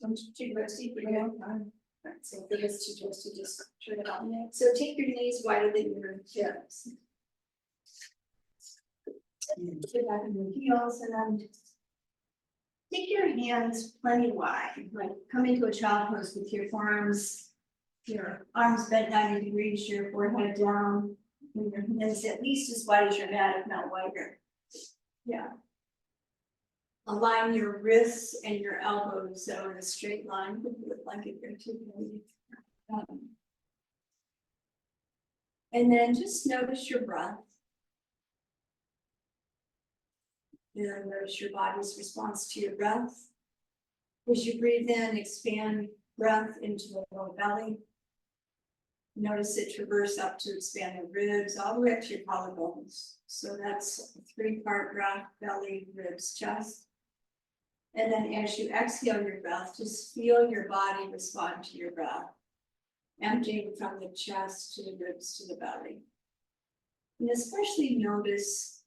Too toasty for you. Right, so for this too toasty, just turn it on. So take your knees wider than your hips. Get back in your heels and then take your hands plenty wide, like come into a child pose with your forearms, your arms bent 90 degrees, your forehead down, and your hands at least as wide as your mat, if not wider. Yeah. Align your wrists and your elbows so in a straight line with the blanket here too. And then just notice your breath. And notice your body's response to your breath. As you breathe in, expand breath into the lower belly. Notice it traverse up to expand the ribs all the way up to your collarbones. So that's a 3-part breath: belly, ribs, chest. And then as you exhale your breath, just feel your body respond to your breath, emptying from the chest to the ribs to the belly. And especially notice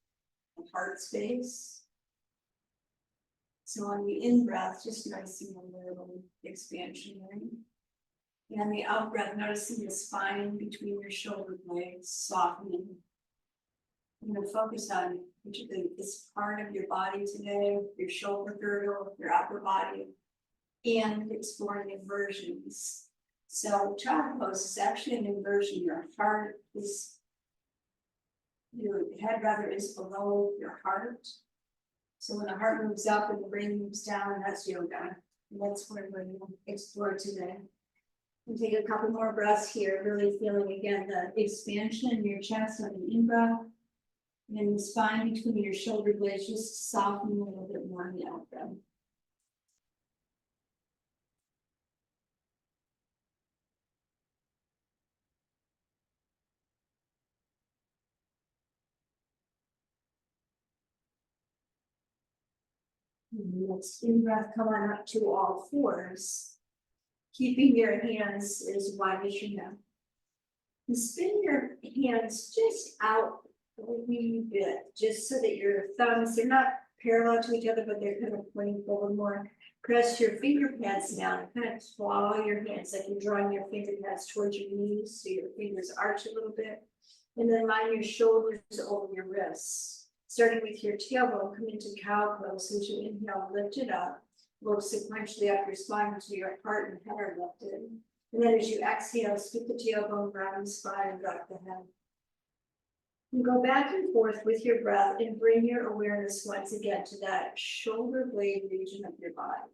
the heart space. So on the in-breath, just noticing a little expansion there. And on the out-breath, noticing the spine between your shoulder blades softening. I'm going to focus on particularly this part of your body today, your shoulder girdle, your upper body, and exploring inversions. So child pose is actually an inversion. Your heart is, your head rather is below your heart. So when the heart moves up and the brain moves down, that's yoga. And that's what we're going to explore today. And take a couple more breaths here, really feeling again the expansion in your chest on the in-breath. And the spine between your shoulder blades just soften a little bit more on the out-breath. Let's in-breath, come on up to all fours. Keeping your hands as wide as your neck. And spin your hands just out a wee bit, just so that your thumbs, they're not parallel to each other, but they're kind of pointing forward more. Press your finger pads down and kind of claw your hands like you're drawing your finger pads towards your knees, so your fingers arch a little bit. And then line your shoulders over your wrists. Starting with your tailbone, come into cow pose. As you inhale, lift it up. Look sequentially up your spine until your heart and head are lifted. And then as you exhale, scoop the tailbone, round the spine, and drop the head. And go back and forth with your breath and bring your awareness once again to that shoulder blade region of your body.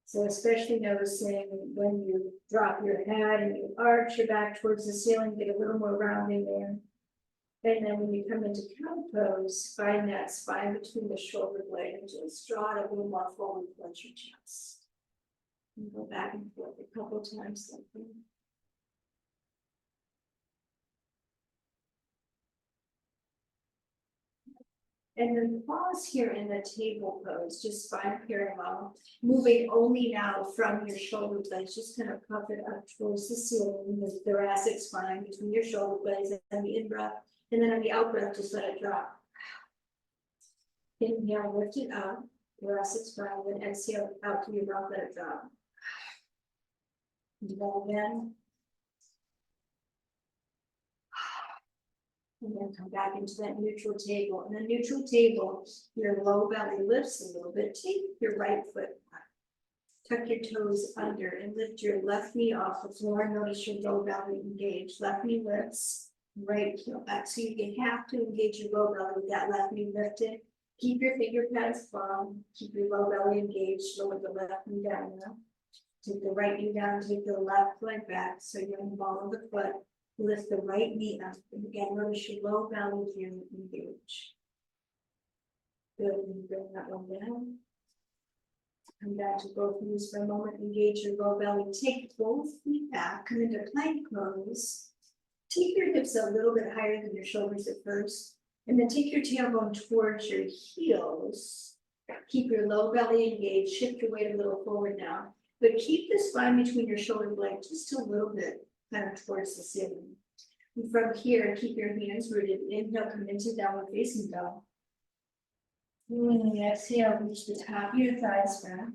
So especially noticing when you drop your head and you arch your back towards the ceiling, get a little more rounding there. And then when you come into cow pose, find that spine between the shoulder blade and just draw it a little more forward towards your chest. And go back and forth a couple times like that. And then pause here in the table pose, just spine parallel, moving only now from your shoulder blades, just kind of puff it up towards the ceiling, the thoracic spine between your shoulder blades and the in-breath. And then on the out-breath, just let it drop. Inhale, lift it up, thoracic spine, then exhale out to your mouth, let it drop. Inhale again. And then come back into that neutral table. And the neutral table, your low belly lifts a little bit. Take your right foot up. Tuck your toes under and lift your left knee off the floor. Notice your low belly engaged. Left knee lifts, right heel back. So you have to engage your low belly with that left knee lifted. Keep your finger pads firm. Keep your low belly engaged. Lower the left knee down now. Take the right knee down. Take the left leg back. So you're in the ball of the foot. Lift the right knee up, and again, notice your low belly here engage. Good, and bring that one down. Come back to both knees for a moment, engage your low belly. Take both feet back, come into plank pose. Take your hips a little bit higher than your shoulders at first, and then take your tailbone towards your heels. Keep your low belly engaged, shift your weight a little forward now, but keep the spine between your shoulder blades just a little bit. Kind of towards the ceiling. And from here, keep your hands rooted. Inhale, come into downward facing dog. Exhale, reach the top of your thighs back.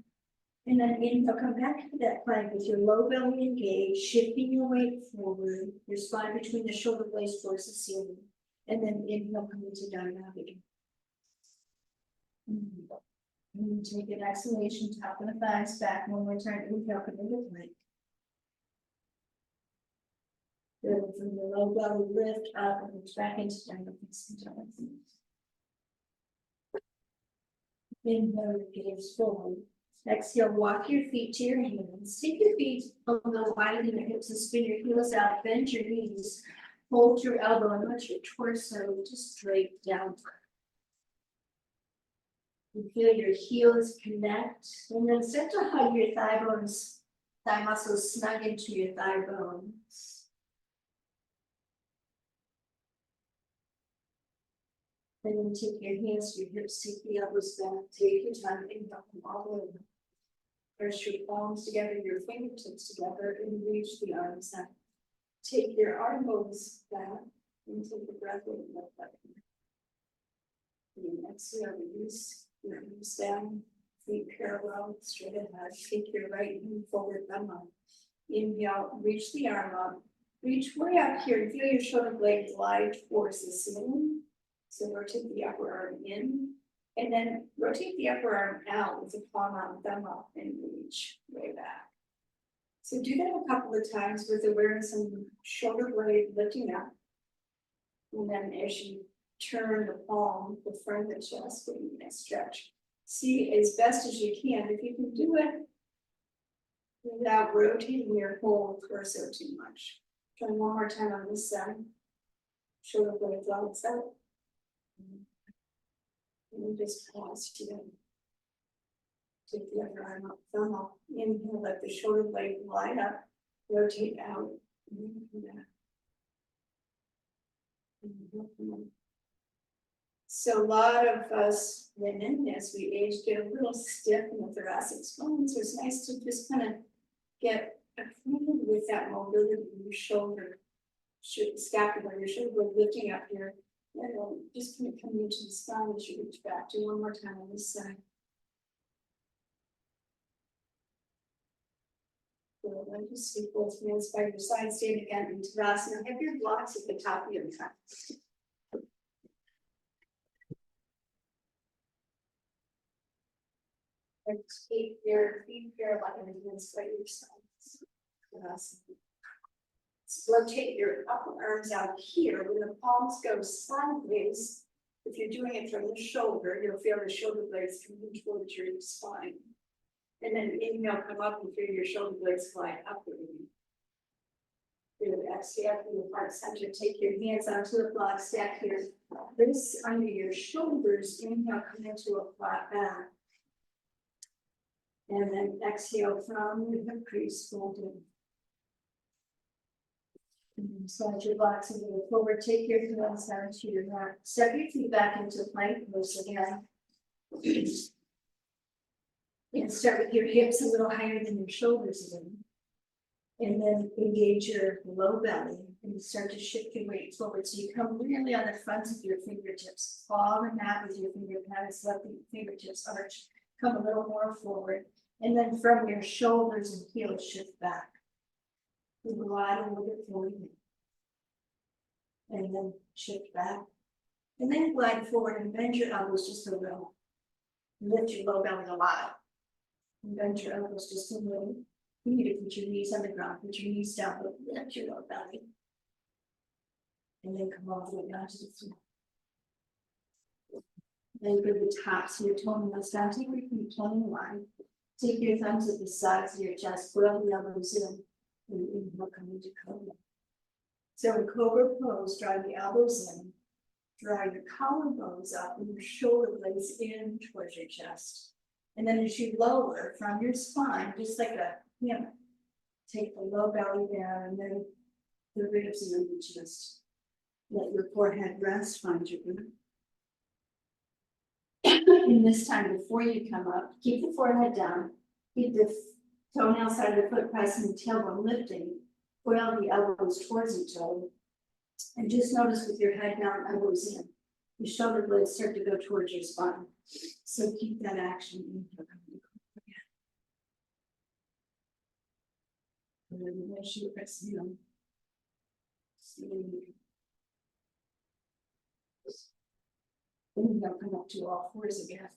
And then inhale, come back to that plank with your low belly engaged, shifting your weight forward, your spine between the shoulder blades towards the ceiling. And then inhale, come into dynamic. And take an exhalation, top of the thighs back. One more time, inhale, come into plank. Good, from the low belly, lift up and reach back into dynamic. Inhale, gaze forward. Exhale, walk your feet to your hands. Take your feet a little wider than your hips and spin your heels out. Bend your knees. Hold your elbow and let your torso just straight down. You feel your heels connect. And then start to hug your thigh bones, thigh muscles snug into your thigh bones. And then take your hands to your hips, take the elbows back, take your time, inhale from all the way up. Press your palms together, your fingertips together, and reach the arms out. Take your arm bones back and take a breath in the back. And exhale, release your arms down, feet parallel, straight ahead. Take your right knee forward, thumb up. Inhale, reach the arm up. Reach way up here and feel your shoulder blade glide towards the ceiling. So rotate the upper arm in, and then rotate the upper arm out with the palm out, thumb up, and reach way back. So do that a couple of times with awareness and shoulder blade lifting up. And then as you turn the palm, the front of the chest, getting a stretch. See as best as you can, if you can do it without rotating your whole torso too much. Try one more time on this side. Shoulder blade glides out. And then just pause here. Take the other arm up, thumb up. Inhale, let the shoulder blade glide up, rotate out. So a lot of us women, as we age, get a little stiff in the thoracic spine. So it's nice to just kind of get acquainted with that mobility in your shoulder, scapula, your shoulder blade lifting up here. And then just kind of come into the spine as you reach back. Do one more time on this side. Good. And just sweep both hands by your side, stand again into Tadasana. Have your blocks at the top of your back. And keep your feet parallel and straight your sides. Tadasana. Rotate your upper arms out here. When the palms go sideways, if you're doing it from the shoulder, you'll feel the shoulder blades coming towards your spine. And then inhale, come up and feel your shoulder blades glide upward. Good. Exhale from the heart center. Take your hands onto the block, stack here. This under your shoulders. Inhale, come into a flat back. And then exhale from the hip crease, folding. Slide your blocks a little forward, take your hands down to your mat. Step your feet back into plank pose again. And start with your hips a little higher than your shoulders again. And then engage your low belly and start to shift your weight forward. So you come really on the fronts of your fingertips. Fall the mat with your finger pads, let the fingertips arch. Come a little more forward. And then from your shoulders and heels, shift back. Glide a little bit forward. And then shift back. And then glide forward and bend your elbows just a little. Lift your low belly a lot. And bend your elbows just a little. You need to put your knees on the ground, put your knees down, but lift your low belly. And then come all the way down to the floor. Then go to the tops of your toenails down. Take your feet 21. Take your thumbs at the sides of your chest, pull the elbows in. And inhale, come into cobra. So in cobra pose, draw the elbows in, draw your collarbones up and your shoulder blades in towards your chest. And then as you lower from your spine, just like a hammock, take the low belly down and then the ribs and then the chest. Let your forehead rest, find your root. And this time before you come up, keep the forehead down, keep the toenail side of the foot pressing, the tailbone lifting, coil the elbows towards each other. And just notice with your head down, elbows in. Your shoulder blades start to go towards your spine. So keep that action in here. And then as you exhale, inhale, come up to all fours again.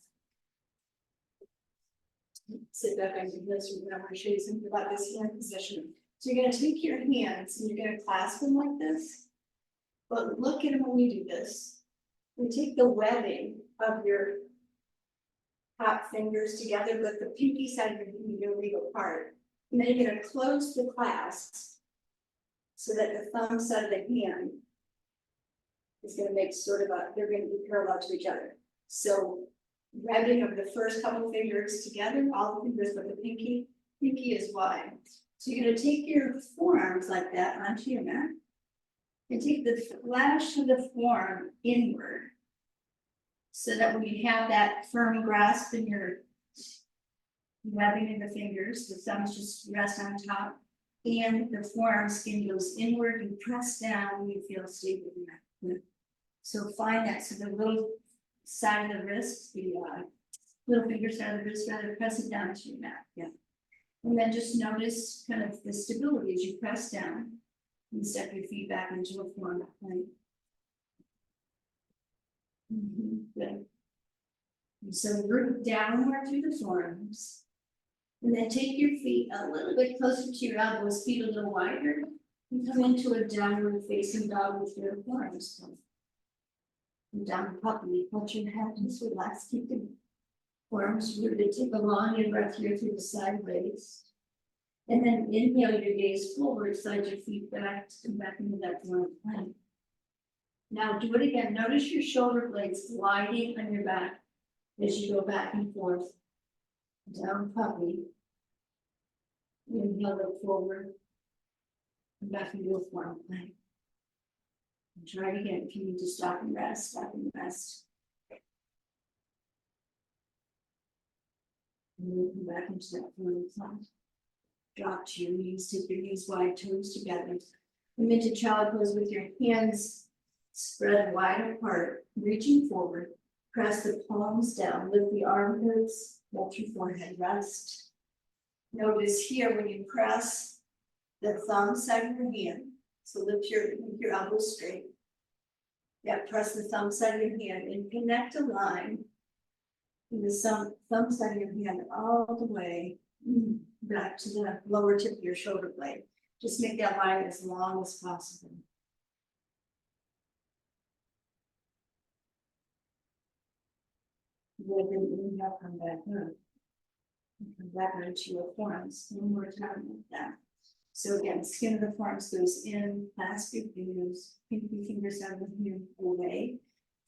Sit back on your heels. We're going to show you something about this hand position. So you're going to take your hands and you're going to clasp them like this. But look at them when we do this. We take the webbing of your top fingers together, but the pinky side of your hand you're going to leave apart. And then you're going to close the clasp so that the thumb side of the hand is going to make sort of a, they're going to be parallel to each other. So webbing of the first couple fingers together, all the fingers but the pinky is wide. So you're going to take your forearms like that onto your mat and take the flash of the forearm inward so that when you have that firm grasp in your webbing in the fingers, the thumbs just rest on top and the forearm skin goes inward, you press down, you feel stable in that. So find that, so the little side of the wrist, the little finger side of the wrist, rather press it down to your mat, yeah. And then just notice kind of the stability as you press down and step your feet back into a form, right? Good. And so root downward through the forearms. And then take your feet a little bit closer to your elbows, feet a little wider, and come into a downward facing dog with your forearms. And down puppy, hold your head, just relax, keep the forearms rooted. Take a long in breath here through the sideways. And then inhale your gaze forward, slide your feet back, come back into that forward plank. Now do it again. Notice your shoulder blades gliding on your back as you go back and forth. Down puppy. Inhale, look forward. And back into a forward plank. And try it again. If you need to stop and rest, stop and rest. And then come back into that forward plank. Drop to your knees, take your knees wide, toes together. Come into child pose with your hands spread wide apart, reaching forward. Press the palms down, lift the armpits, let your forehead rest. Notice here when you press the thumb side of your hand, so lift your elbows straight. Yeah, press the thumb side of your hand and connect a line in the thumb side of your hand all the way back to the lower tip of your shoulder blade. Just make that line as long as possible. Then inhale, come back up. And come back onto your forearms. One more time like that. So again, skin of the forearms goes in, clasp your fingers, pinky fingers out of the hand away.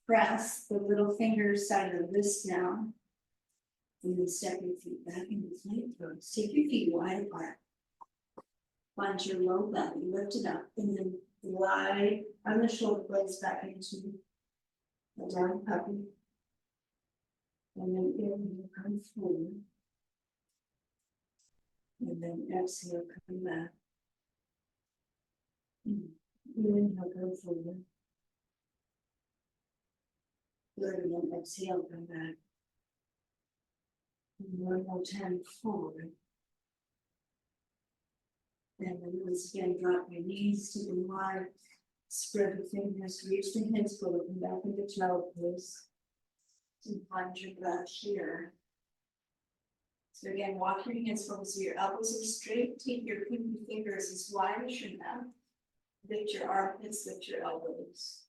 Press the little finger side of the wrist down. And then step your feet back into the plank pose. Take your feet wide apart. Find your low belly, lift it up, and then glide on the shoulder blades back into a down puppy. And then inhale, come forward. And then exhale, come back. Inhale, come forward. Good, and then exhale, come back. And one more time forward. And then once again, drop your knees to the wide. Spread the fingers, reach the hands forward, and back into child pose. And find your breath here. So again, walk your hands forward so your elbows are straight. Take your pinky fingers as wide as your mouth. Lift your armpits, lift your elbows.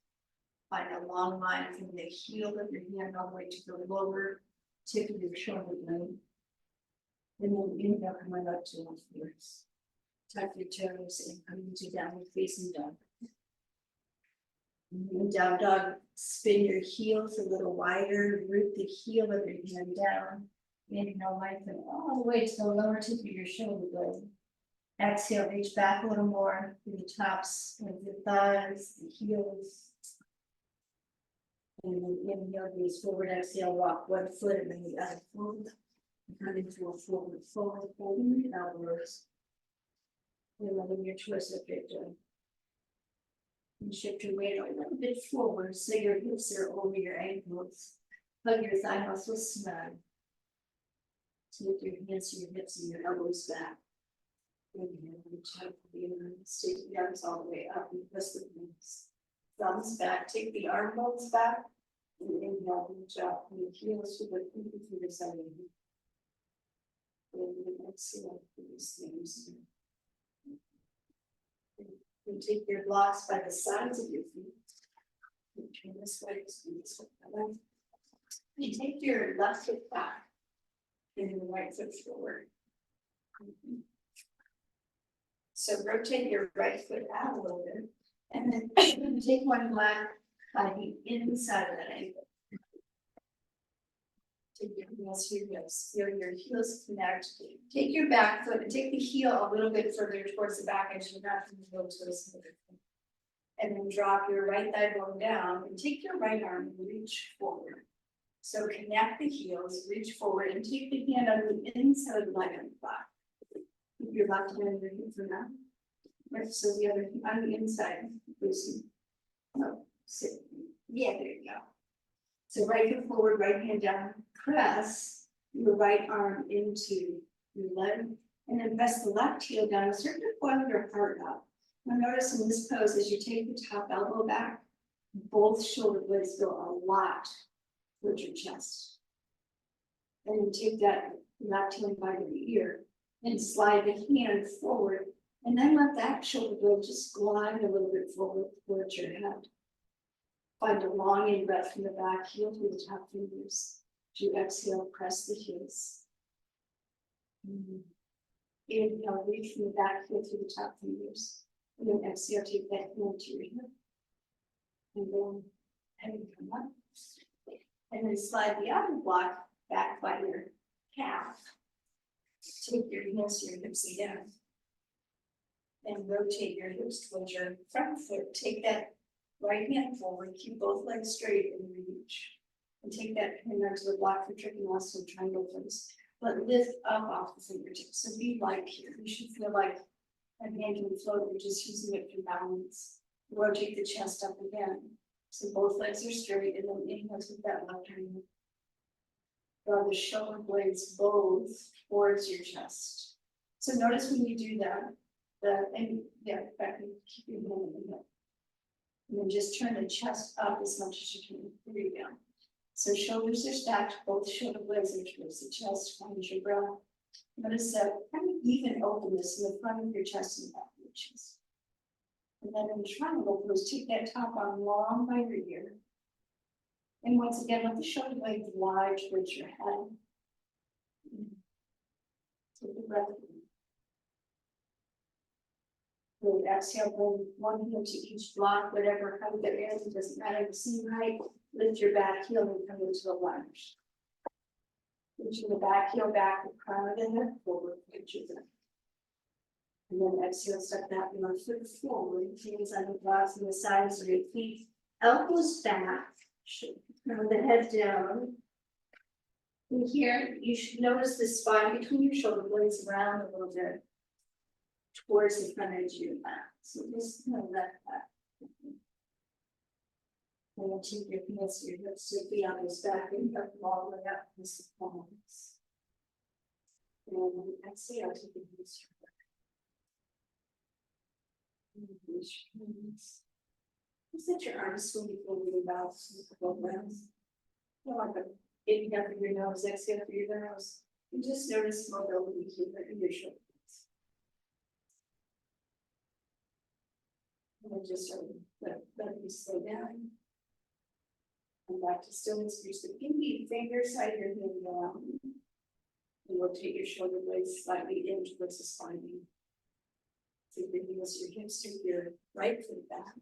Find a long line from the heel of your hand all the way to the lower tip of your shoulder blade. And then inhale, come right up to all fours. Tuck your toes and come into downward facing dog. And down dog, spin your heels a little wider, root the heel of your hand down. Inhale, lengthen all the way to the lower tip of your shoulder blade. Exhale, reach back a little more to the tops of the thighs, the heels. And then inhale, gaze forward, exhale, walk one foot and then the other forward. Come into a forward fold, holding your elbows. And letting your torso get done. And shift your weight a little bit forward so your hips are over your ankles. Hug your thigh muscles snug. Take your hands to your hips and your elbows back. Inhale, reach out for the arms, take the arms all the way up and press the knees. Thumbs back, take the arm bones back. And inhale, reach out from the heels to the fingers side of your knee. And then exhale for these things. And take your blocks by the sides of your feet. And turn this way, this way. And take your left foot back. And your right foot forward. So rotate your right foot out a little bit, and then take one leg by the inside of that ankle. Take your heels to your hips, feel your heels connect. Take your back foot and take the heel a little bit further towards the back edge of the mat and go towards the other foot. And then drop your right thigh bone down and take your right arm and reach forward. So connect the heels, reach forward, and take the hand on the inside of the leg on the back. Keep your left hand underneath for now. Right, so the other on the inside, loosen. No, sit. Yeah, there you go. So right foot forward, right hand down, press your right arm into your leg, and then press the left heel down and start to coil your heart up. Now notice in this pose, as you take the top elbow back, both shoulder blades go a lot towards your chest. And then take that left hand by the ear and slide the hand forward, and then let that shoulder blade just glide a little bit forward towards your head. Find a long in-breath from the back heel to the top fingers. As you exhale, press the heels. Inhale, reach from the back heel to the top fingers. And then exhale, take that hand to your hip. And then come up. And then slide the other block back by your calf. Take your hands to your hips again. And rotate your hips towards your front foot. Take that right hand forward, keep both legs straight and reach. And take that hand onto the block for trikonasana triangle pose. But lift up off the fingertips. So be light here. You should feel like a hand can float. You're just using it for balance. Rotate the chest up again. So both legs are straight, and then inhale with that left hand. Draw the shoulder blades both towards your chest. So notice when you do that, back and keep your hand in the hip. And then just turn the chest up as much as you can. There you go. So shoulders are stacked, both shoulder blades are towards the chest, find your breath. Notice that kind of even openness in the front of your chest and back of your chest. And then in triangle pose, take that top arm long by your ear. And once again, let the shoulder blades wide towards your head. Take a breath. Good. Exhale, bring one heel to each block, whatever height there is, it doesn't matter, the same height. Lift your back heel and come into a lunge. Reaching the back heel back, the crown of the head forward, and then exhale, step that one foot forward, hands on the blocks and the sides of your feet, elbows back, remember the head down. And here, you should notice the spine between your shoulder blades around a little bit towards the front edge of your back. So just kind of let that. And then take your hands to your hips, so the elbows back and up all the way up to the palms. And exhale, take your hands to your hands. Just let your arms swing before we about both legs. If you have for your nose, exhale through your nose. And just notice mobility here in your shoulders. And then just let you slow down. And back to stillness. Reach the pinky finger side of your hand down. And rotate your shoulder blades slightly in towards the spine. Take your heels, your hips to your right foot back.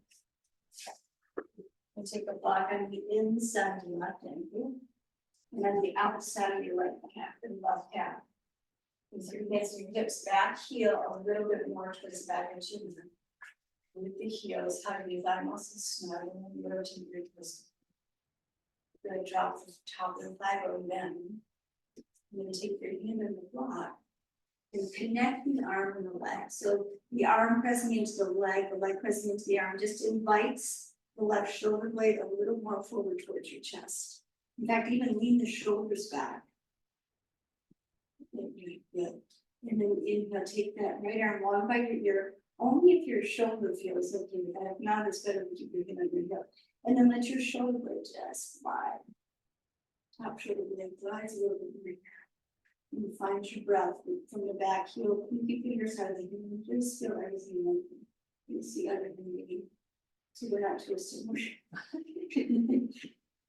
And take a block on the inside of your left ankle. And then the outside of your right calf and left calf. And so your hands and your hips back, heel a little bit more towards the back edge of your with the heels, having your thigh muscles snug, and then rotate your twist. You're going to drop the top of the thigh bone down. You're going to take your hand in the block And connect the arm and the leg. So the arm pressing into the leg pressing into the arm just invites the left shoulder blade a little more forward towards your chest. In fact, even lean the shoulders back. Good. And then inhale, take that right arm long by your ear, only if your shoulder feels okay with that. If not, it's better to keep your hand on your hip. And then let your shoulder blade just slide. Top shoulder blade glides a little bit more. And find your breath from the back heel. Keep your fingers out of the hand. Just feel everything moving. You see everything moving. So we're not twisting.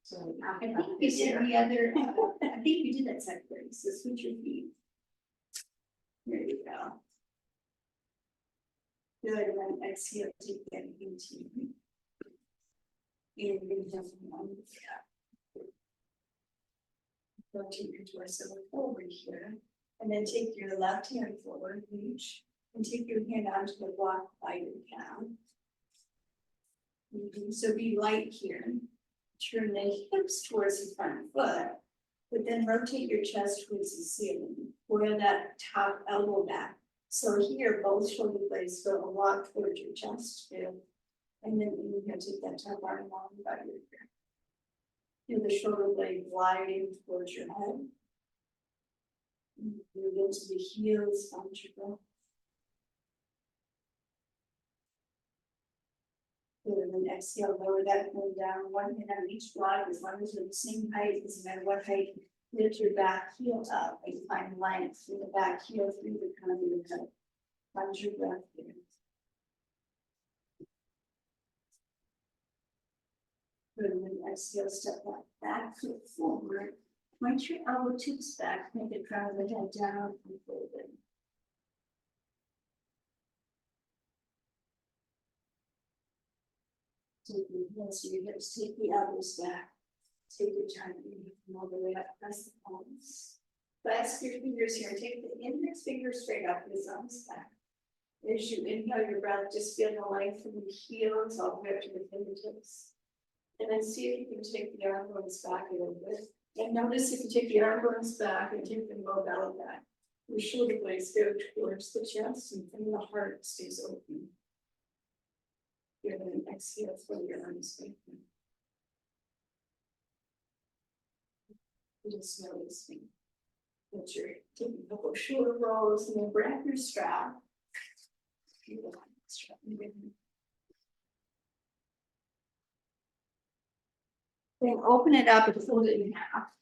So I think you did the other. I think you did that second. So switch your feet. There you go. Good, and then exhale, take that into and inhale one. Rotate your torso forward here, and then take your left hand forward, reach, and take your hand onto the block by your calf. So be light here. Turn the hips towards the front foot, but then rotate your chest towards the ceiling. Coil that top elbow back. So here, both shoulder blades go a lot towards your chest. And then you can take that top arm along by your ear. Feel the shoulder blade gliding towards your head. Move into the heels, find your breath. Good, and then exhale, lower that one down, one hand on each block, as long as you're the same height, doesn't matter what height. Lift your back heel up and find length through the back heel through the crown of your head. Find your breath here. Good, and then exhale, step that back foot forward. Point your elbow tips back, make the crown of the head down and fold in. Take your hands to your hips, take the elbows back. Take your time, from all the way up, press the palms. Clasp your fingers here, take the index finger straight up, the thumbs back. As you inhale your breath, just feel the length from the heels all the way up to the fingertips. And then see if you can take the arm bones back a little bit. And notice if you take the arm bones back and take the low belly back, your shoulder blades go towards the chest and from the heart stays open. Give it an exhale for your arms back. Just noticing that you're taking a couple of shoulder rolls and then grab your strap. Then open it up and fold it in half.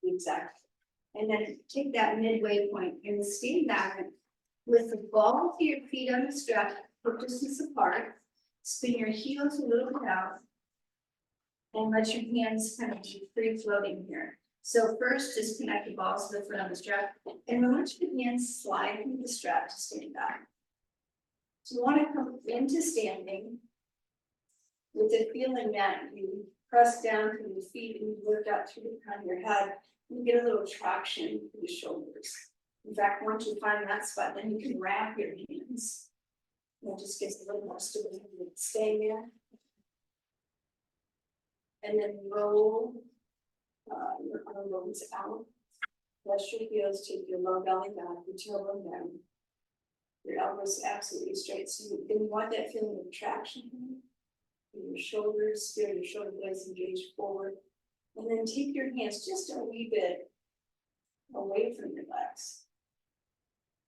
Exactly. And then take that midway point and stand down with the ball of your feet on the strap, hip distance apart. Spin your heels a little bit out. And let your hands kind of be free floating here. So first, just connect the balls to the foot on the strap, and then let your hands slide through the strap to stand back. So you want to come into standing with the feeling that you press down through the feet and you lift up through the crown of your head. You get a little traction through the shoulders. In fact, once you find that spot, then you can wrap your hands. It just gets a little more stability. Stay there. And then roll your arm bones out. Press your heels, take your low belly down, your tailbone down. Your elbows absolutely straight. So you want that feeling of traction in your shoulders, feel your shoulder blades engage forward. And then take your hands just a wee bit away from your legs.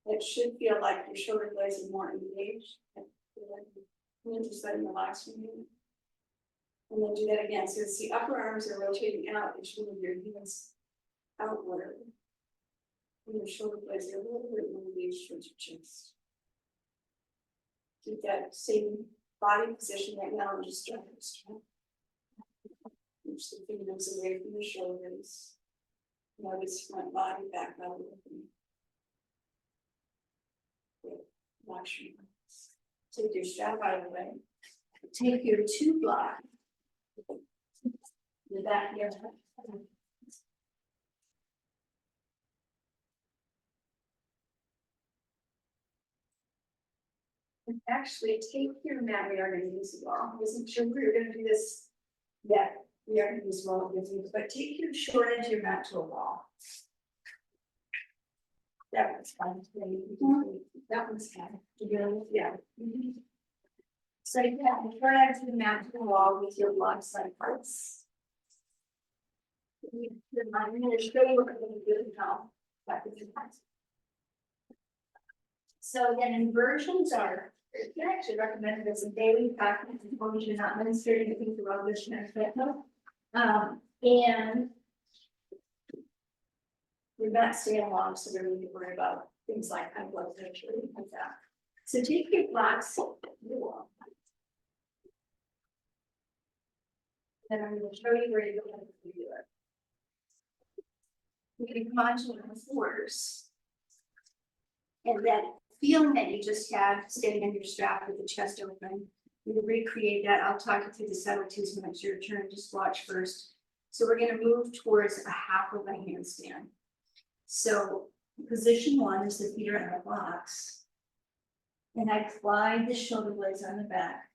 It should feel like your shoulder blades are more engaged. Just let them relax from you. And then do that again. So it's the upper arms are rotating out, and you move your hands outward. And your shoulder blades are a little bit more engaged towards your chest. Keep that same body position right now and just stretch. Push the fingers away from the shoulders. Notice front body, back belly. Wash your hands. Take your strap out of the way. Take your 2 block. The back here. And actually take your mat we are going to use as well. I wasn't sure we were going to do this yet. We are going as well with you, but take your short edge of your mat to a wall. That one's fine. That one's fine. Yeah. So yeah, the short edge of the mat to the wall with your blocks like this. I'm going to show you what we're going to do now. So again, inversions are actually recommended as a daily practice as long as you're not menstruating. I think the rubbish and we're not staying long, so we don't need to worry about things like high blood pressure and like that. So take your blocks. Then I'm going to show you where you're going to do it. You're going to come onto one of the floors. And that feeling that you just had standing on your strap with the chest open, you recreate that. I'll talk you through the subtleties when it's your turn. Just watch first. So we're going to move towards a half of a handstand. So position one is the feet are in the blocks. And I glide the shoulder blades on the back.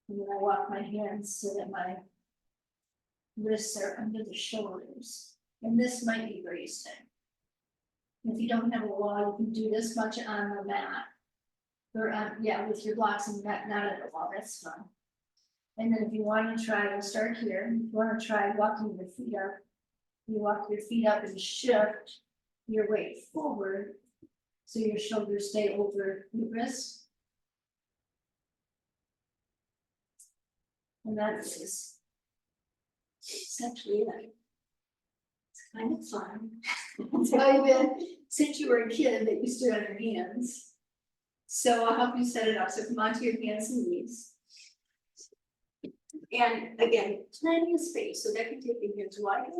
And then I walk my hands so that my wrists are under the shoulders. And this might be where you stay. If you don't have a wall, you can do this much on the mat. Or yeah, with your blocks and not at the wall, that's fun. And then if you want to try, we'll start here. If you want to try walking your feet up, you walk your feet up and shift your weight forward so your shoulders stay over your wrists. And that is essentially it. It's kind of fun. It's how you've been since you were a kid that you stood on your hands. So I'll help you set it up. So come onto your hands and knees. And again, plenty of space, so that can take your hands wide.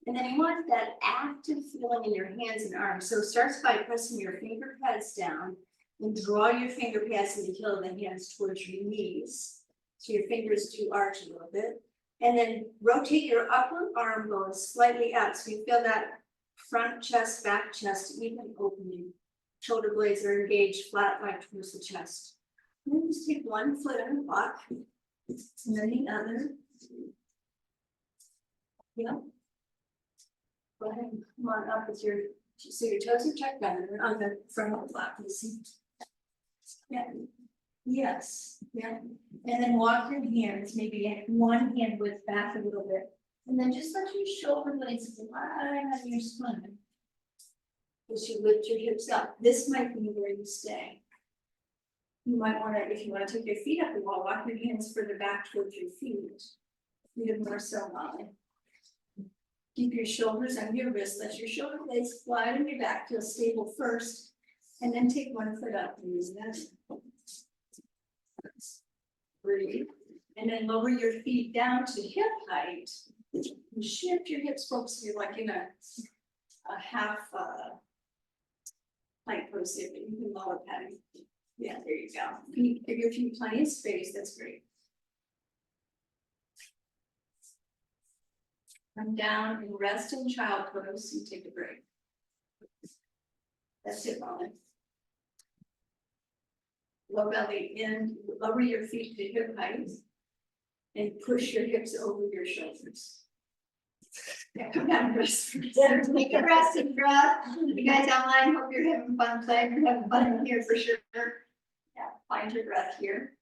And then you want that active feeling in your hands and arms. So it starts by pressing your finger pads down and draw your finger pads in the heel of the hands towards your knees. So your fingers do arch a little bit. And then rotate your upper arm bone slightly out. So you feel that front chest, back chest, even opening. Shoulder blades are engaged, flat back towards the chest. And then just take one foot on the block, and then the other. Yeah. Go ahead and come on up with your, so your toes are tucked under on the front of the block. You see? Yeah. Yes. Yeah. And then walk your hands, maybe one hand width back a little bit. And then just let your shoulder blades glide on your spine. As you lift your hips up, this might be where you stay. You might want to, if you want to take your feet up the wall, walk your hands further back towards your feet. Even more so line. Keep your shoulders on your wrists. Let your shoulder blades glide on your back. Feel stable first, and then take one foot up and use that. Breathe, and then lower your feet down to hip height. And shift your hips forward so you're like in a half plank pose here, but you can lower patty. Yeah, there you go. Give your feet plenty of space. That's great. Come down and rest in child pose and take a break. That's it, Molly. Low belly in, lower your feet to hip height and push your hips over your shoulders. Yeah, come down, rest. Take a resting breath. You guys online, hope you're having fun playing. You're having fun in here for sure. Yeah, find your breath here.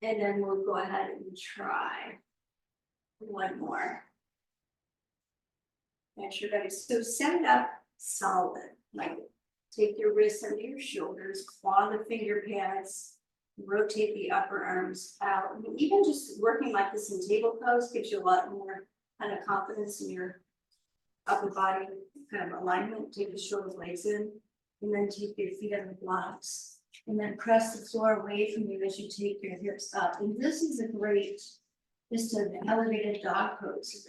And then we'll go ahead and try one more. Make sure that it's so set it up solid. Like take your wrists under your shoulders, claw the finger pads, rotate the upper arms out. Even just working like this in table pose gives you a lot more kind of confidence in your upper body kind of alignment. Take the shoulder blades in, and then take your feet on the blocks, and then press the floor away from you as you take your hips up. And this is a great, just an elevated dog pose.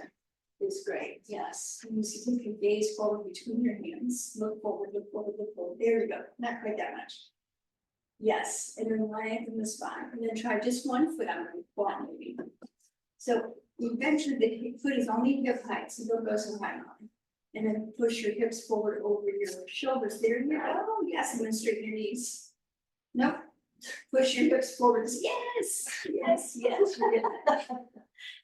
It's great, yes. And you see, take your gaze forward between your hands. Look forward, look forward, look forward. There we go. Not quite that much. Yes, and then lengthen the spine, and then try just one foot on the ball, maybe. So eventually the foot is only hip height, so don't go so high on. And then push your hips forward over your shoulders. There you go. Oh, yes, and then straighten your knees. Nope. Push your hips forward. Yes, yes, yes. You're good.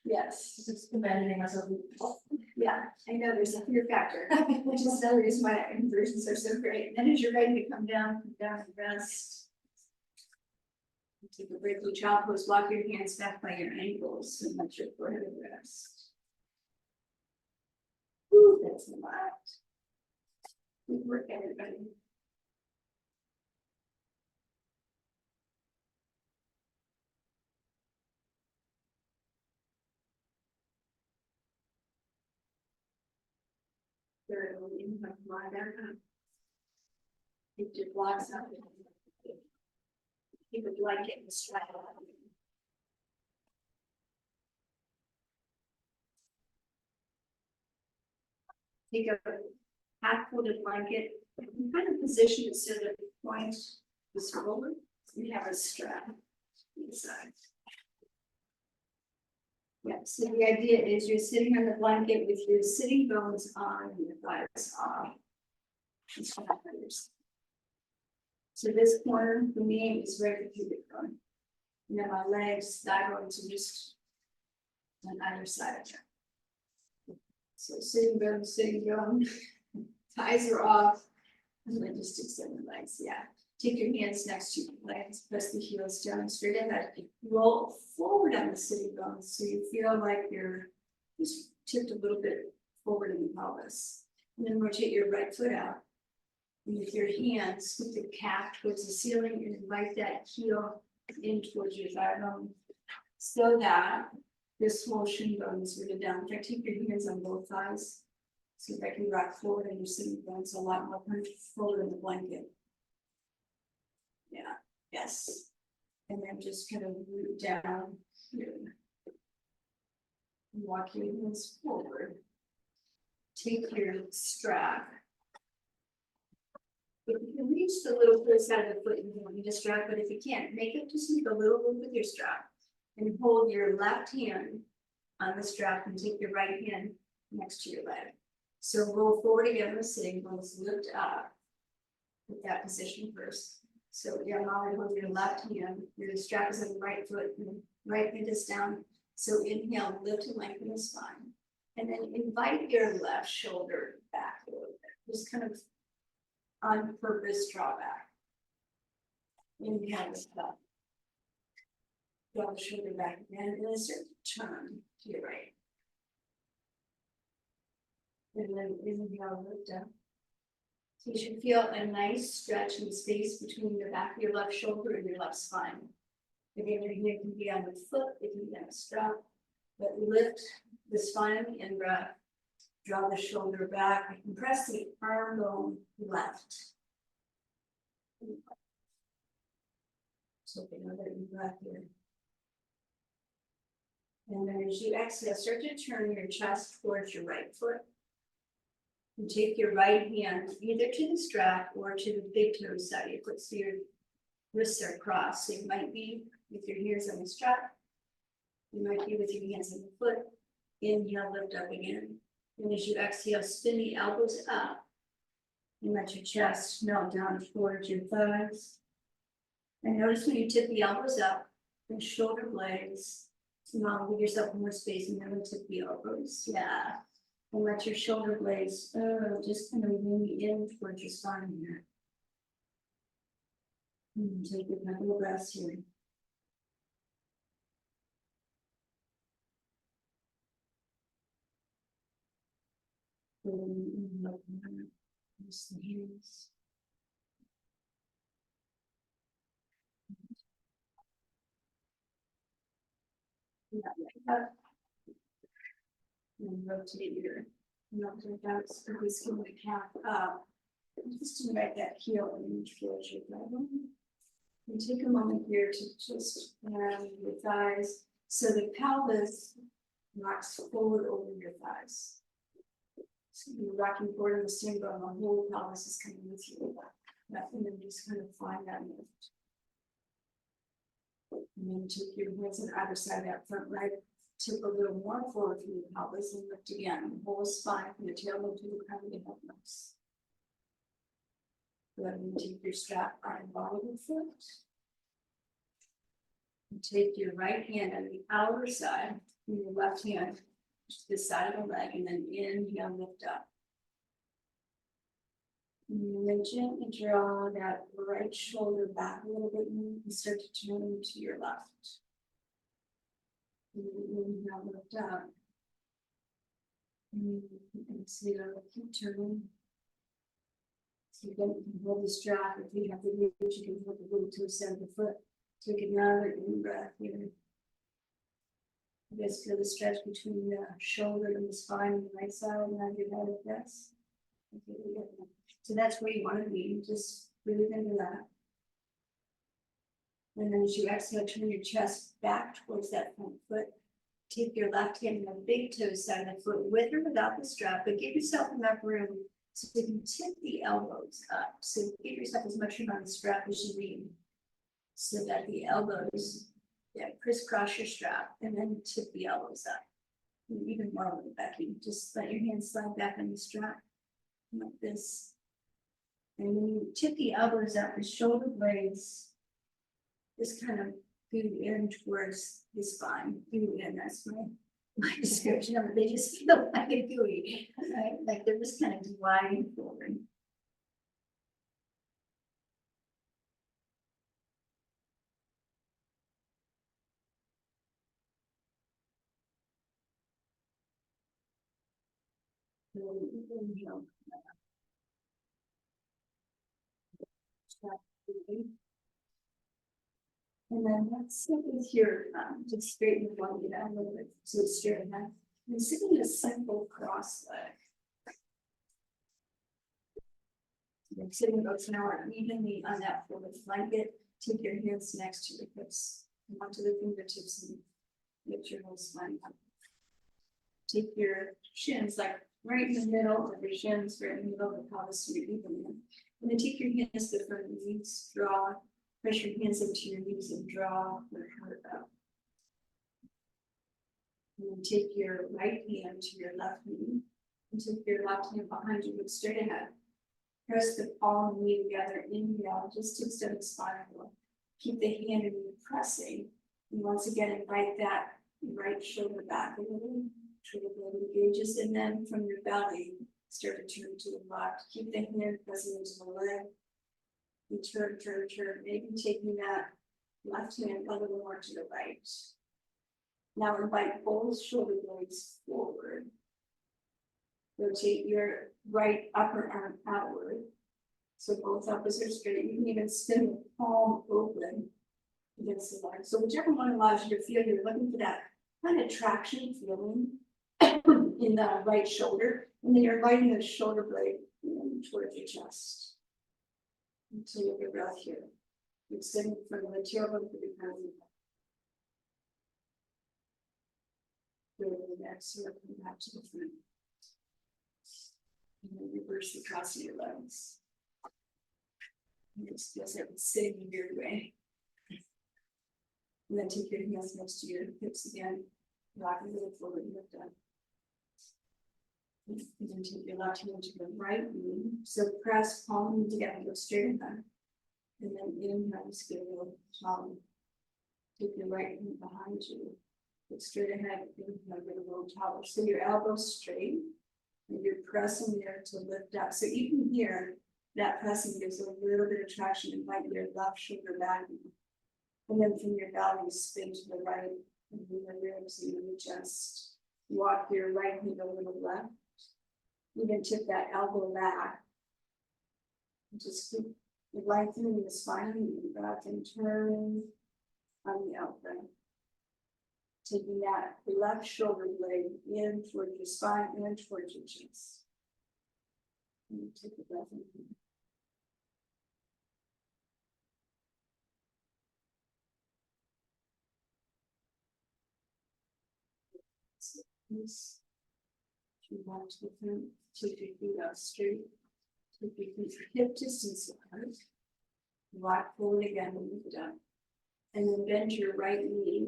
Yes. Just imagining myself. Yeah, I know there's a fear factor, which is the reason why inversions are so great. And as you're ready to come down and rest. Take a break with child pose, walk your hands back by your ankles and let your forehead rest. Ooh, that's a lot. Good work, everybody. Third, in my lie down. Keep your blocks up. Keep a blanket and strap it up. Take a half-folded blanket, and kind of position it so that the point is forward. We have a strap inside. Yeah, so the idea is you're sitting on the blanket with your sitting bones on, your thighs off. So this corner for me is right at the bone. And then my legs, thigh bones are just on either side of it. So sitting bone, thighs are off, and then just extend the legs, yeah. Take your hands next to your legs, press the heels down straight ahead, roll forward on the sitting bones, so you feel like you're just tipped a little bit forward in the pelvis. And then rotate your right foot out. And with your hands, with the calf towards the ceiling and invite that heel in towards your thigh bone. So that this whole shin bone is rooted down. In fact, take your hands on both thighs. So that you rock forward and your sitting bones a lot more comfortable in the blanket. Yeah, yes. And then just kind of root down here. And walk your hands forward. Take your strap. If you can reach the little first side of the foot, you don't need a strap, but if you can't, just make a little loop with your strap. And hold your left hand on the strap and take your right hand next to your leg. So roll forward again, sitting bones lift up. With that position first. So you're not hold your left hand, your strap is on the right foot, and right hand is down. So inhale, lift and lengthen the spine. And then invite your left shoulder back a little bit. Just kind of on purpose draw back. Inhale, lift up. Draw the shoulder back again, and then start to turn to your right. And then inhale, lift up. So you should feel a nice stretch in the space between the back of your left shoulder and your left spine. Again, your hand can be on the foot, it can be on a strap, but lift the spine and breath. Draw the shoulder back and press the arm bone left. So another breath here. And then as you exhale, start to turn your chest towards your right foot. And take your right hand either to the strap or to the big toe side of your foot, so your wrists are crossed. So you might be with your hands on the strap. You might be with your hands on the foot. Inhale, lift up again. And as you exhale, spin the elbows up. And let your chest melt down towards your thighs. And notice when you tip the elbows up, the shoulder blades. So now give yourself more space and then tip the elbows. Yeah. And let your shoulder blades just kind of lean in towards your spine here. And take a couple of breaths here. Use the hands. Yeah, like that. And rotate your knuckles down, squeeze the calf up. Just invite that heel in towards your elbow. And take a moment here to just round your thighs so the pelvis rocks forward over your thighs. So you're rocking forward in the same bone, the whole pelvis is coming with you. And then just kind of find that lift. And then take your hands on either side of that front leg. Tip a little more forward from the pelvis and lift again. The whole spine from the tailbone to the crown of the hip bones. Then take your strap on the bottom of the foot. Take your right hand on the outer side, and your left hand to the side of the leg, and then inhale, lift up. And then gently draw that right shoulder back a little bit more and start to turn to your left. And inhale, lift up. And exhale, keep turning. So you can hold the strap. If you have the reach, you can hold the glute to the center of the foot. Take another in breath here. You guys feel the stretch between the shoulder and the spine on the right side, and have your head at this. Okay, so that's where you want to be. Just breathe into that. And then as you exhale, turn your chest back towards that front foot. Take your left hand on the big toe side of the foot, with or without the strap, but give yourself enough room so you can tip the elbows up. So give yourself as much room on the strap as you need, so that the elbows, crisscross your strap, and then tip the elbows up. And even more with the back, you just let your hands slide back on the strap like this. And when you tip the elbows up, the shoulder blades just kind of go in towards the spine. Go in, that's my description of it. They just feel like a gooey, right? Like they're just kind of gliding forward. Inhale. And then let's sit with your, just straighten the body down a little bit so it's straight enough. And sit in a simple cross leg. You're sitting about an hour evenly on that forward blanket. Take your hands next to your hips, and onto the fingertips, and get your whole spine up. Take your shins like right in the middle of your shins, right in the middle of the pelvis, so you're evenly. And then take your hands to the front of your knees, draw. Press your hands into your knees and draw your heart up. And then take your right hand to your left knee, and take your left hand behind you, look straight ahead. Press the palm and knee together, inhale, just to extend the spine. Keep the hand and knee pressing. And once again, invite that right shoulder back a little, shoulder blade engages, and then from your belly, start to turn to the left. Keep the hand pressing into the leg. You turn, maybe taking that left hand a little more to the right. Now invite both shoulder blades forward. Rotate your right upper arm outward. So both elbows are straight. You can even spin the palm open against the leg. So whichever one allows you to feel, you're looking for that kind of traction feeling in the right shoulder. And then you're inviting the shoulder blade towards your chest. Until you get breath here. Extending from the tailbone to the crown. Go to the next, so come back to the front. And then reverse the cross of your legs. And it feels like it's sitting in your way. And then take your hands next to your hips again. Rock a little forward and lift up. And then take your left hand to the right knee. So press palm and knee together, go straight ahead. And then inhale, just get a little taller. Take your right hand behind you. Look straight ahead, inhale, get a little taller. So your elbows straight. And you're pressing there to lift up. So even here, that pressing gives a little bit of traction. Invite your left shoulder back. And then from your belly, spin to the right. And move the ribs and the chest. Walk your right hand a little left. Even tip that elbow back. And just keep lengthening the spine, back and turn on the out breath. Taking that left shoulder blade in towards your spine and towards your chest. And take a breath in. This. You want to the front, take your feet out straight. Take your feet hip distance apart. Rock forward again and lift up. And then bend your right knee.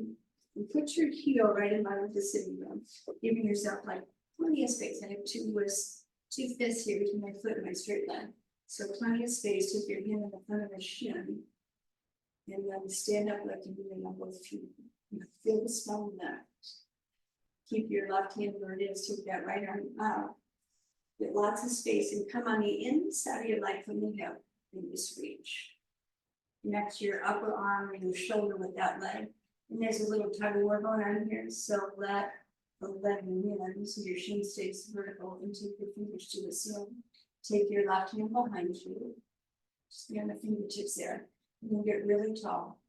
And put your heel right in line with the sitting bone, giving yourself like plenty of space. I have two fists here between my foot and my straight leg. So plenty of space. Take your hand in the front of the shin. And then stand up like you're doing on both feet. Feel the smell of that. Keep your left hand where it is, take that right arm out. Get lots of space and come on the inside of your leg from the hip and just reach. Connect your upper arm and your shoulder with that leg. And there's a little tug of war going on here, so let the leg in so your shin stays vertical and take your fingers to the ceiling. Take your left hand behind you. Stand the fingertips there. And then get really tall.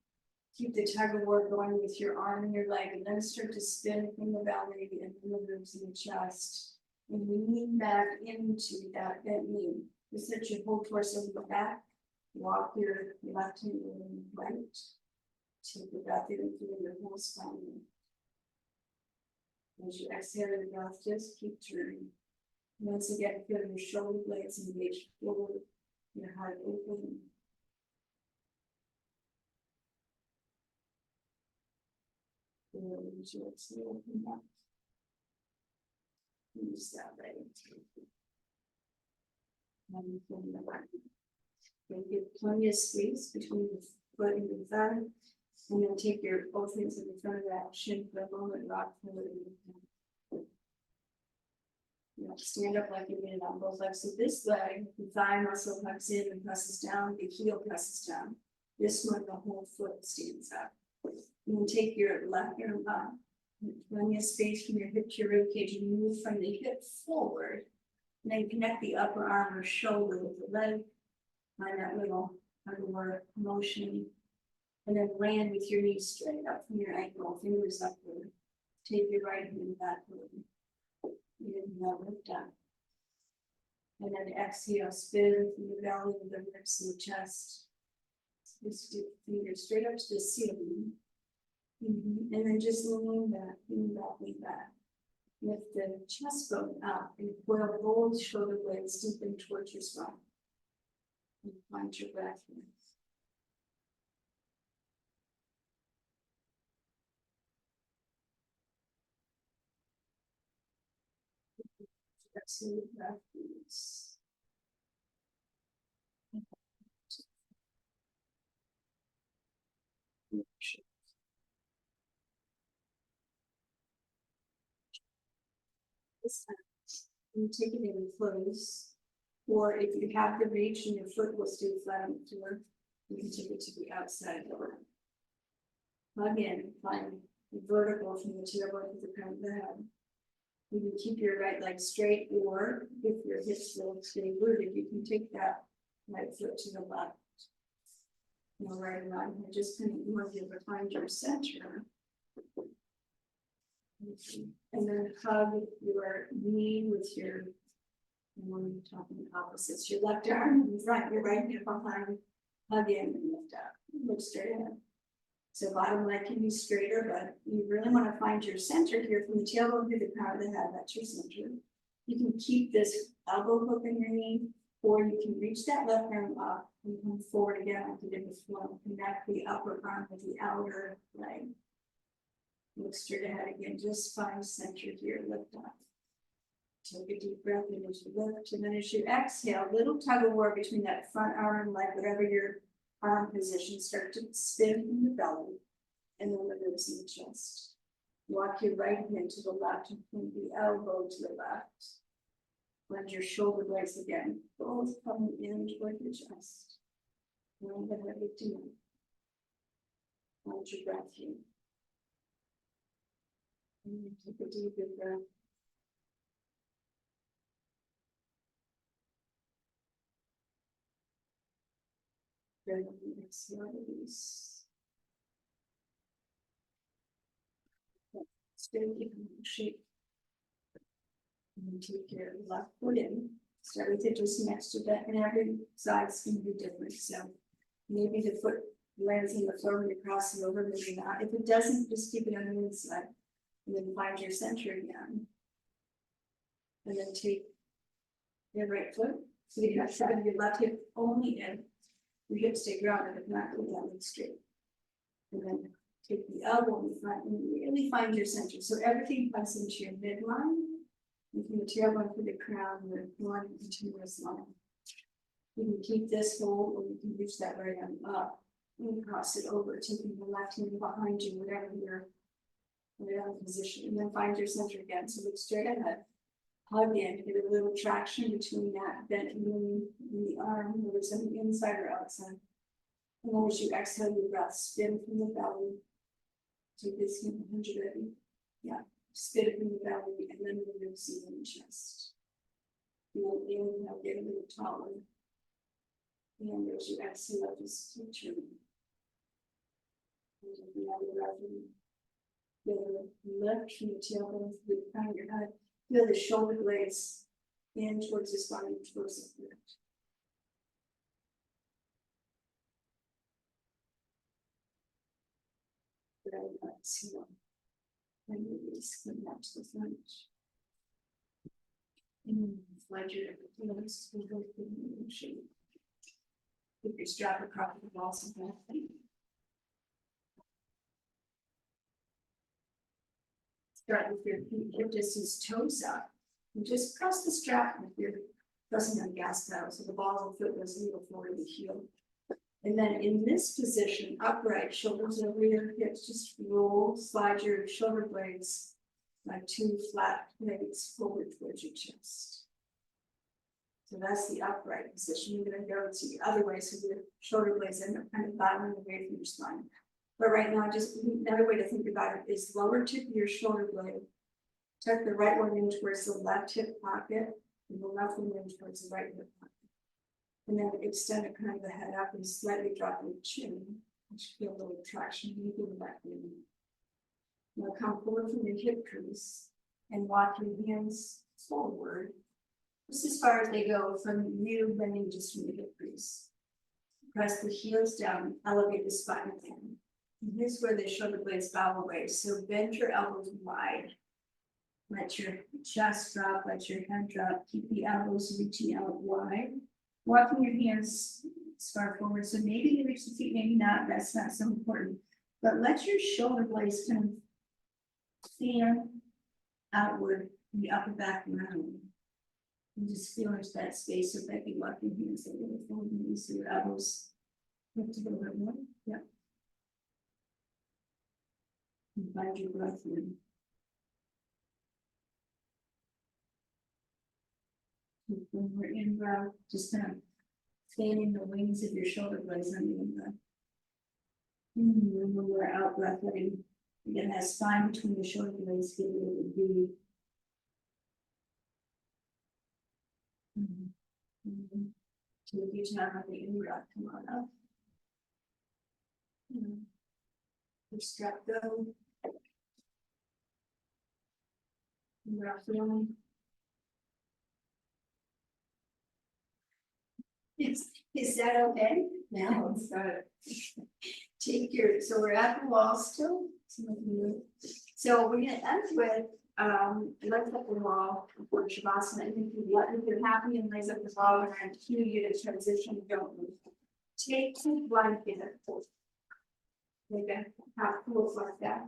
Keep the tug of war going with your arm and your leg, and then start to spin from the belly and the ribs and the chest. And lean back into that bent knee. Just let your whole torso in the back. Walk your left hand and right. Take the breath in and feel your whole spine. As you exhale your breath, just keep turning. Once again, feel your shoulder blades engage forward, your heart open. Use your exhale, open up. Use that leg. And from the right. Give plenty of space between the foot and the thigh. And then take your both hands in the front of that shin for a moment, rock forward. Stand up like you did on both legs. So this leg, the thigh muscle hugs in and presses down, the heel presses down. This one, the whole foot stands up. And then take your left arm up. Plenty of space from your hip to your rib cage and move from the hip forward. And then connect the upper arm or shoulder with the leg. Find that little underward motion. And then land with your knees straight up from your ankle, fingers upward. Take your right hand backward. Inhale, lift up. And then exhale, spin from the belly to the ribs and the chest. Just fingers straight up to the ceiling. And then just lean back, lean back, lean back. Lift the chest bone up and coil both shoulder blades deepen towards your spine. And find your breath here. Exhale, breath, release. This time, you take it in close, or if you have the reach and your foot will stay flat on the floor, you can take it to the outside door. Plug in, find vertical from the tailbone to the crown of the head. You can keep your right leg straight, or if your hips will stay rooted, you can take that right foot to the left. No right and left, and just kind of want you to find your center. And then hug your knee with your, and when you're talking opposites, your left arm in front, your right hand behind, hug in and lift up, look straight ahead. So bottom leg can be straighter, but you really want to find your center here from the tailbone to the crown of the head, that's your center. You can keep this elbow hook in your knee, or you can reach that left arm up and come forward again like you did before, and connect the upper arm with the outer leg. Look straight ahead again, just find center here, lift up. Take a deep breath in as you lift, and then as you exhale, little tug of war between that front arm and leg, whatever your arm position, start to spin from the belly, and then the ribs in the chest. Walk your right hand to the left and point the elbow to the left. Blend your shoulder blades again, both coming in toward your chest. And then everything in. Hold your breath here. And take a deep breath. Then exhale, release. Stay in shape. And take your left foot in. Start with it just next to that, and every side's going to be different. So maybe the foot lands on the floor when you cross it over, maybe not. If it doesn't, just keep it on the inside. And then find your center again. And then take your right foot. So you have to have your left hip only in. Your hips stay grounded, if not, go down and straight. And then take the elbow in front and really find your center. So everything comes into your midline. And from the tailbone to the crown, with one continuous line. You can keep this hold, or you can reach that right arm up. And cross it over, taking the left hand behind you, whatever your position, and then find your center again. So look straight ahead. Hug in, get a little traction between that bent knee and the arm, whether it's on the inside or outside. And then as you exhale your breath, spin from the belly. Take this hand behind you, ready? Yeah. Spin from the belly and then release it in the chest. And then inhale, get a little taller. And as you exhale, just turn. And the other breath in. Lift from the tailbone to the crown of your head. Feel the shoulder blades in towards the spine, towards the foot. Very nice, and release, come back to the front. And slide your heels over the shape. Keep your strap across the walls of that thing. Start with your feet hip distance, toes up. And just press the strap with your pressing on the gas pedal so the ball of the foot goes a little forward the heel. And then in this position, upright, shoulders over your hips, just roll, slide your shoulder blades like two flat legs forward towards your chest. So that's the upright position. You're going to go to the other way so your shoulder blades end up kind of bowing away from your spine. But right now, just another way to think about it is lower tip of your shoulder blade. Tuck the right one in towards the left hip pocket and the left one in towards the right hip pocket. And then extend it kind of the head up and slightly drop your chin. You should feel a little traction moving the back knee. Now come forward from your hip crease and walk your hands forward. Just as far as they go from you bending just from the hip crease. Press the heels down, elevate the spine again. And here's where the shoulder blades bow away. So bend your elbows wide. Let your chest drop, let your head drop. Keep the elbows reaching out wide. Walking your hands as far forward. So maybe you reach the feet, maybe not. That's not so important. But let your shoulder blades kind of fan outward in the upper back round. And just feel into that space. So that you walk your hands a little forward and use your elbows lift a little bit more. Yeah. And find your breath in. When we're in breath, just kind of fanning the wings of your shoulder blades on the in breath. And when we're out breath, letting again that spine between the shoulder blades give it a V. Take your time on the in breath, come on up. Your strap go. Breath feeling. Is that okay? No, it's good. Take your, so we're at the wall still. So we're gonna end with, lift up the wall for Shavasana. And if you're happy and raise up the wall, we're going to cue you to transition, don't move. Take two blankets, like a half full like that.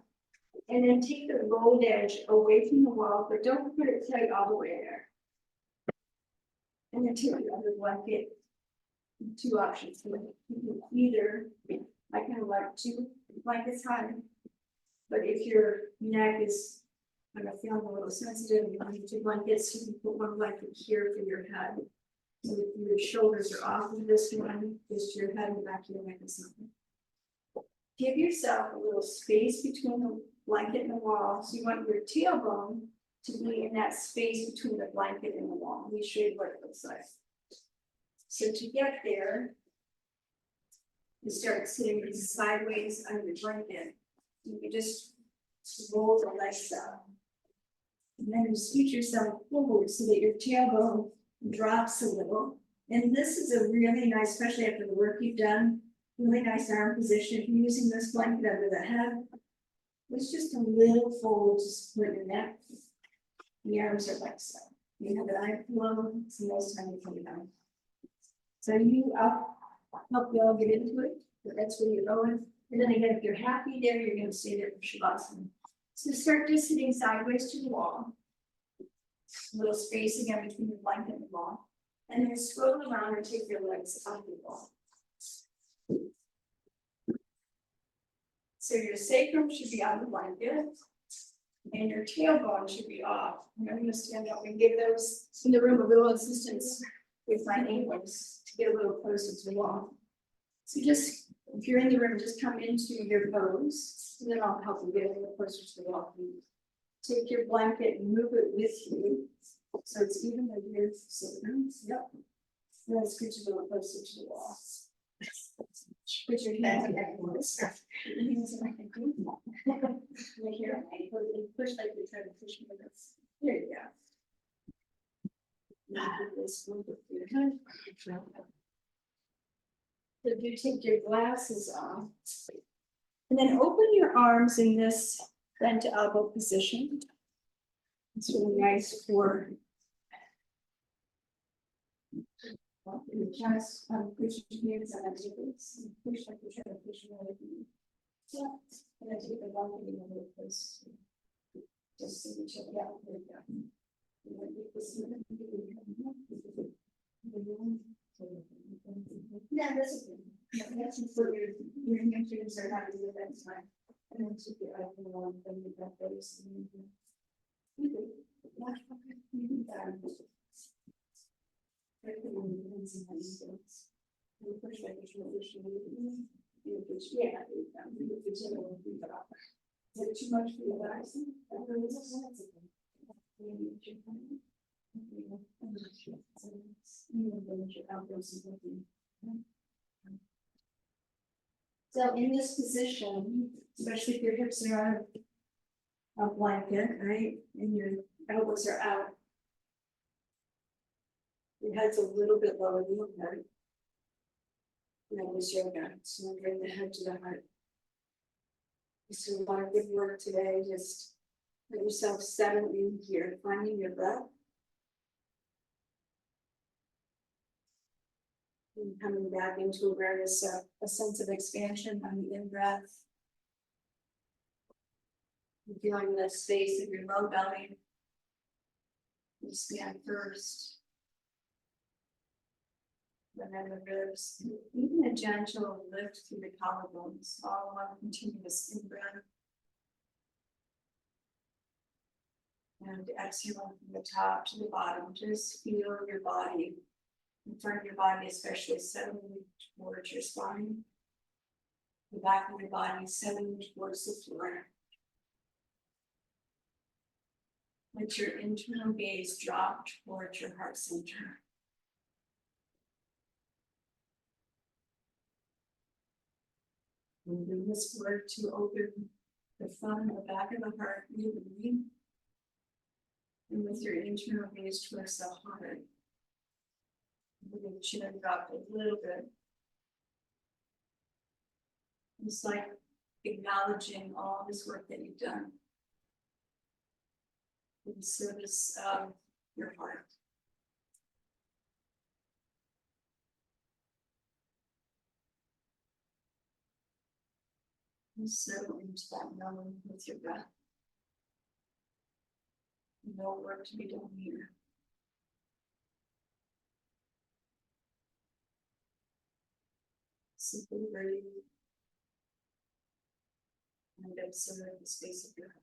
And then take the rolled edge away from the wall, but don't put it tight all the way there. And then take the other blanket. Two options. Either I kind of like two blankets high, but if your neck is kind of feeling a little sensitive, you need two blankets. You can put one blanket here for your head. So if your shoulders are off of this one, just your head and back of your neck is something. Give yourself a little space between the blanket and the wall. So you want your tailbone to be in that space between the blanket and the wall. Let me show you what it looks like. So to get there, you start sitting sideways on your blanket. You can just roll the legs up. And then you scoot yourself forward so that your tailbone drops a little. And this is a really nice, especially after the work you've done, really nice arm position. If you're using this blanket under the head, it's just a little fold to support your neck. The arms are like so. You have an eye pillow, it's the most time you put it on. So I'll help you all get into it, but that's where you're going. And then again, if you're happy there, you're going to stay there for Shavasana. So start just sitting sideways to the wall. A little space again between the blanket and the wall. And then scroll around and take your legs off the wall. So your sacrum should be on the blanket. And your tailbone should be off. I'm gonna stand up and give those in the room a little assistance with my ankles to get a little closer to the wall. So just, if you're in the room, just come into your pose, and then I'll help you get a little closer to the wall. Take your blanket and move it with you, so it's even with your sacrum. Yep. Then scooch a little closer to the wall. Put your hands on your ankles. Right here, push like you're trying to push me with this. There you go. So you take your glasses off. And then open your arms in this bent elbow position. It's really nice for just push your hands on the hips, push like you're trying to push me with you. Yeah, and then take a long way in the place. Just so we check out. There we go. Yeah, that's okay. Yeah, that's for your hamstrings are having the best time. And then keep your eyes on the one thing with that face. You do. Yeah, okay. You do that. You push like you're trying to push me. You push, yeah, you push it over. Is it too much for your eyes? So in this position, especially if your hips are on a blanket, right, and your elbows are out, your head's a little bit lower than your head. That was yoga, so bring the head to the heart. So a lot of good work today, just let yourself settle in here, finding your breath. And coming back into awareness of a sense of expansion on the in-breath. Feeling the space of your low belly. Expand first. And then the ribs, even a gentle lift through the collarbones, all one continuous in-breath. And exhale from the top to the bottom, just feel your body. In front of your body, especially settling towards your spine. The back of your body settling towards the floor. Let your internal gaze drop towards your heart center. And bring this work to open the front and the back of the heart evenly. And with your internal gaze towards the heart. Bring the chin drop a little bit. It's like acknowledging all this work that you've done in service of your heart. And settle into that knowing with your breath. No work to be done here. Simply breathe and observe the space of your heart.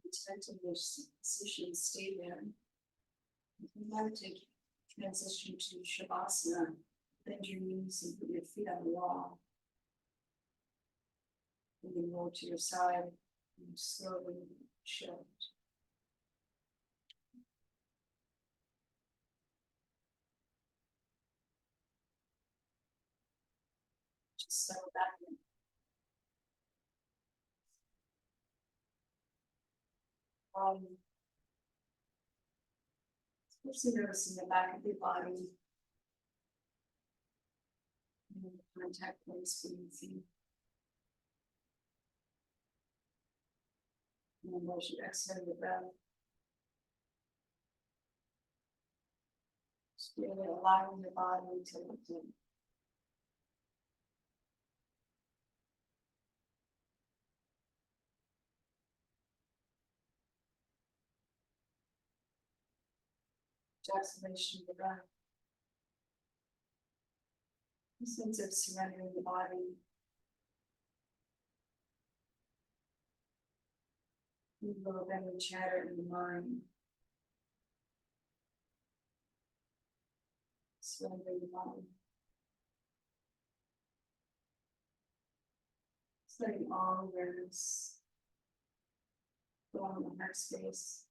Intent in this position, stay there. If you want to transition to Shavasana, bend your knees and put your feet on the wall. And then roll to your side and slowly shift. Just settle back in. Especially noticing the back of your body. And the contact points for your feet. And then as you exhale the breath, Really allowing the body to exhalation of the breath. A sense of surrendering the body. You will then chatter in the mind. Surrendering the body. It's letting all awareness go on the heart space.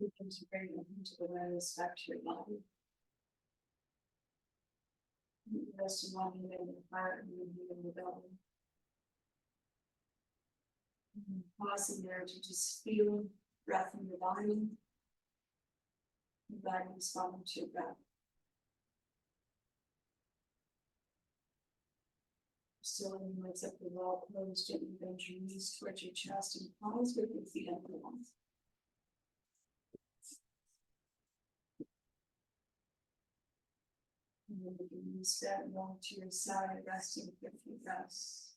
You can bring it into the awareness back to your body. Rest in one hand in the heart and one hand in the belly. Pausing there to just feel breath in your body. Your body responding to your breath. Still in the legs up the wall, closed, gently bend your knees towards your chest and pause with your feet on the wall. And then you can use that one to your side, resting for a few breaths.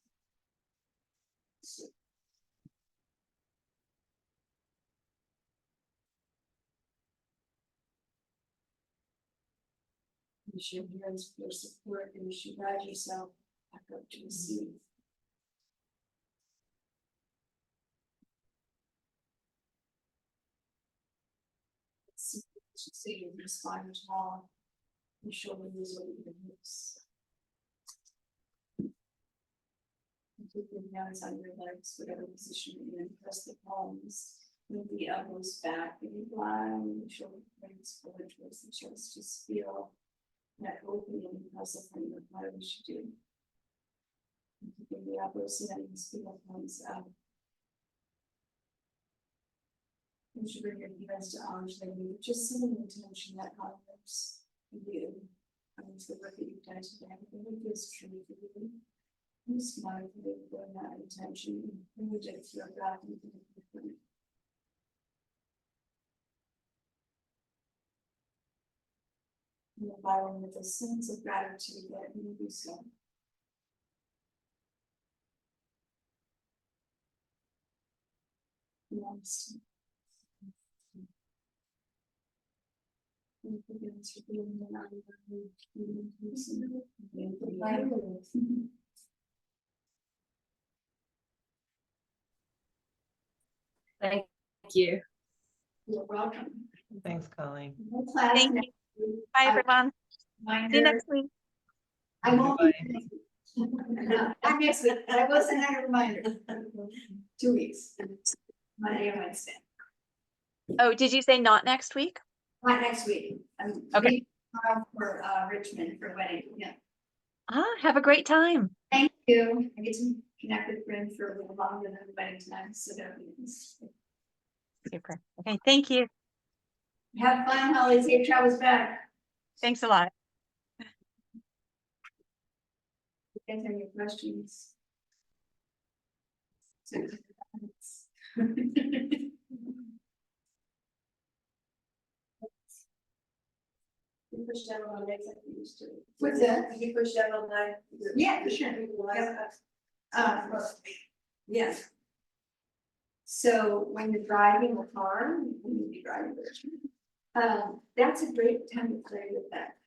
You should hands for support and you should guide yourself back up to a seat. See your spine tall, your shoulders over your hips. Keep your hands on your legs, whatever position you're in. Press the palms, move the elbows back, and you blind your shoulder blades forward towards the chest. Just feel that opening across the front of your body. You should do. Keeping the elbows in, feel palms out. You should bring your hands to arms like you just send an intention that honors you. And the work that you've done today, really feels true for you. You smile for that intention and you just feel back into the different. And following with a sense of gratitude that you do so. Yes. And begin to be in the Thank you. You're welcome. Thanks, Colleen. No class Thank next you. week. Bye, everyone. See Reminder, you next week. I won't be Goodbye. next week. Not next week, but I will send out a reminder. 2 weeks. Monday and Wednesday. Oh, did you say not next week? Not next week. I'm Okay. leaving tomorrow for Richmond for a wedding. Yeah. Have a great time. Thank you. I get to connect with friends for a little longer than the wedding tonight, so that means. Super. Okay, thank you. Have fun, Holly. Safe travels back. Thanks a lot. You guys have any questions? You push down on legs like you used to. What's that? You push down on leg? Yeah, for sure. Yes. So when you're driving a car, when you be driving, that's a great time to play with that.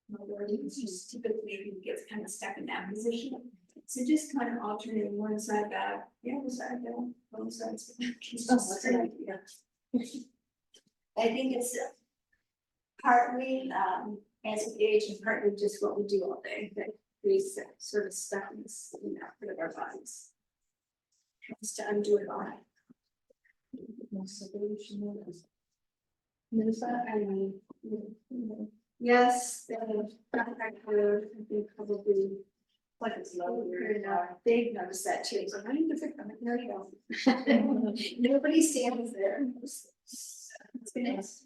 Mobility is just typically you get kind of stuck in that position. So just kind of alternate one side back, the other side down, both sides back. It's just a great idea. I think it's partly as we age and partly just what we do all day that creates that sort of stuckness in that part of our bodies. Just to undo it all. Yes, the contract code, I think probably. Like it's low, they've noticed that too, so I need to fix them, no, you don't. Nobody stands there. It's been nice.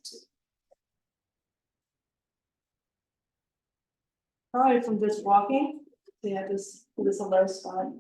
Probably from just walking, yeah, this is a low spot.